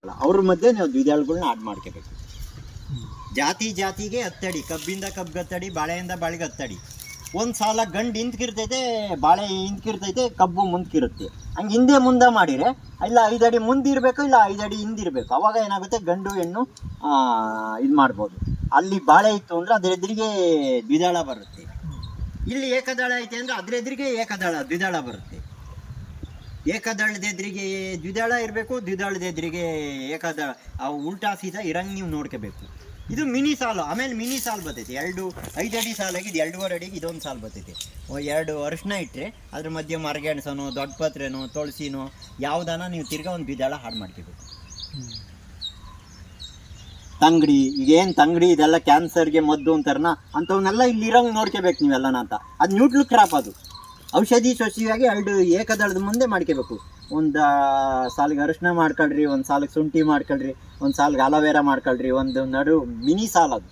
ಅವ್ರ ಮಧ್ಯೆ ನೀವು ದ್ವಿದಳಗಳನ್ನ ಆಡ್ ಮಾಡ್ಕೋಬೇಕು. ಜಾತಿ ಜಾತಿಗೆ ಹತ್ತಡಿ, ಕಬ್ಬಿಂದ ಕಬ್ಬಿಗೆ ಹತ್ತಡಿ, ಬಾಳೆಯಿಂದ ಬಾಳೆಗೆ ಹತ್ತಡಿ. ಒಂದು ಸಾಲ ಗಂಡು ಹಿಂದ್ಕಿರ್ತೈತೆ, ಬಾಳೆ ಹಿಂದ್ಕಿರ್ತೈತೆ, ಕಬ್ಬು ಮುಂದ್ಕಿರುತ್ತೆ. ಹಂಗೆ ಹಿಂದೆ ಮುಂದೆ ಮಾಡಿದರೆ ಇಲ್ಲ 5 ಅಡಿ ಮುಂದಿರಬೇಕು, ಇಲ್ಲ 5 ಅಡಿ ಹಿಂದಿರಬೇಕು. ಅವಾಗ ಏನಾಗುತ್ತೆ, ಗಂಡು ಹೆಣ್ಣು ಇದು ಮಾಡ್ಬೋದು. ಅಲ್ಲಿ ಬಾಳೆ ಇತ್ತು ಅಂದರೆ ಅದ್ರ ಎದುರಿಗೆ ದ್ವಿದಳ ಬರುತ್ತೆ. ಇಲ್ಲಿ ಏಕದಳ ಐತೆ ಅಂದರೆ ಅದ್ರ ಎದುರಿಗೆ ದ್ವಿದಳ ಬರುತ್ತೆ. ಏಕದಳದ ಎದುರಿಗೆ ದ್ವಿದಳ ಇರಬೇಕು, ದ್ವಿದಳದ ಎದುರಿಗೆ ಏಕದಳ. ಉಲ್ಟಾ ಸೀದಾ ಇರಂಗೆ ನೀವು ನೋಡ್ಕೋಬೇಕು. ಇದು ಮಿನಿ ಸಾಲು. ಆಮೇಲೆ ಮಿನಿ ಸಾಲು ಬರ್ತೈತೆ. 5 ಅಡಿ ಸಾಲಾಗಿ 2.5 ಅಡಿಗೆ ಇದೊಂದು ಸಾಲು ಬರ್ತೈತೆ. 2 ಅರಿಶಿನ ಇಟ್ಟರೆ ಅದ್ರ ಮಧ್ಯೆ ಮರಗೆಣಸನೋ ದೊಡ್ಡ ಪತ್ರೆನೋ ತುಳಸಿನೋ ಯಾವುದಾನ ನೀವು ತಿರ್ಗಾ ಒಂದು ದ್ವಿದಳ ಹಾಡು ಮಾಡ್ಕೋಬೇಕು. ತಂಗಡಿ, ಈಗೇನು ತಂಗಡಿ ಇದೆಲ್ಲ ಕ್ಯಾನ್ಸರ್ಗೆ ಮದ್ದು ಅಂತಾರನ, ಅಂಥವನ್ನೆಲ್ಲ ಇಲ್ಲಿ ಇರಂಗೆ ನೋಡ್ಕೋಬೇಕು ನೀವೆಲ್ಲನ ಅಂತ. ಅದು ನ್ಯೂಟ್ರಲ್ ಕ್ರಾಪ್. ಅದು ಔಷಧಿ ಸಸಿಯಾಗಿ 2 ಏಕದಳದ ಮುಂದೆ ಮಾಡ್ಕೋಬೇಕು. ಒಂದು ಸಾಲಿಗೆ ಅರಿಶಿನ ಮಾಡ್ಕೊಳ್ರಿ, ಒಂದು ಸಾಲಿಗೆ ಶುಂಠಿ ಮಾಡ್ಕೊಳ್ರಿ, ಒಂದು ಸಾಲಿಗೆ ಅಲೋವೆರಾ ಮಾಡ್ಕೊಳ್ರಿ, ಒಂದು ನಡು ಮಿನಿ ಸಾಲು. ಅದು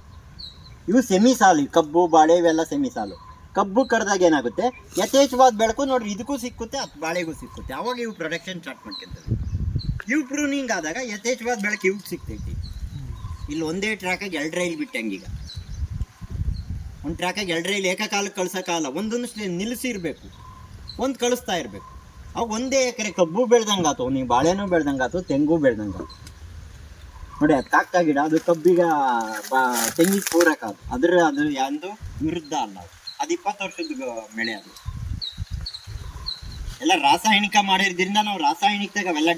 ಇವು ಸೆಮಿ ಸಾಲು. ಕಬ್ಬು ಬಾಳೆ ಇವೆಲ್ಲ ಸೆಮಿ ಸಾಲು. ಕಬ್ಬು ಕಡ್ದಾಗ ಏನಾಗುತ್ತೆ, ಯಥೇಚ್ಛವಾದ ಬೆಳಕು ನೋಡ್ರಿ ಇದಕ್ಕೂ ಸಿಕ್ಕುತ್ತೆ, ಅದು ಬಾಳೆಗೂ ಸಿಕ್ಕುತ್ತೆ. ಅವಾಗ ಇವು ಪ್ರೊಡಕ್ಷನ್ ಸ್ಟಾರ್ಟ್ ಮಾಡ್ಕೊಳ್ತವೆ. ಇವು ಪ್ರೂನಿಂಗ್ ಆದಾಗ ಯಥೇಚ್ಛವಾದ ಬೆಳಕು ಇವ್ಗೆ ಸಿಗ್ತೈತಿ. ಇಲ್ಲಿ ಒಂದೇ ಟ್ರ್ಯಾಕಾಗಿ 2 ರೈಲ್ ಬಿಟ್ಟಂಗೀಗ ಒಂದು ಟ್ರ್ಯಾಕಾಗಿ 2 ರೈಲ್ ಏಕಕಾಲಕ್ಕೆ ಕಳ್ಸೋಕ್ಕಾಗಲ್ಲ. ಒಂದೊಂದು ನಿಲ್ಲಿಸಿರ್ಬೇಕು, ಒಂದು ಕಳಿಸ್ತಾ ಇರಬೇಕು. ಅವು ಒಂದೇ ಎಕರೆ ಕಬ್ಬು ಬೆಳ್ದಂಗಾತು, ನೀವು ಬಾಳೆನೂ ಬೆಳ್ದಂಗಾತು, ತೆಂಗು ಬೆಳ್ದಂಗಾತು. ನೋಡಿ ಅದು ಕಾಕ್ತಾ ಗಿಡ, ಅದು ಕಬ್ಬಿಗ ತೆಂಗಿಗೆ ಪೂರಕ. ಅದು ಒಂದು ವಿರುದ್ಧ ಅಲ್ಲ. ಅದು 20 ವರ್ಷದ ಬೆಳೆ. ಅದು ಎಲ್ಲ ರಾಸಾಯನಿಕ ಮಾಡಿರೋದ್ರಿಂದ ನಾವು ರಾಸಾಯನಿಕದಾಗ ಅವೆಲ್ಲ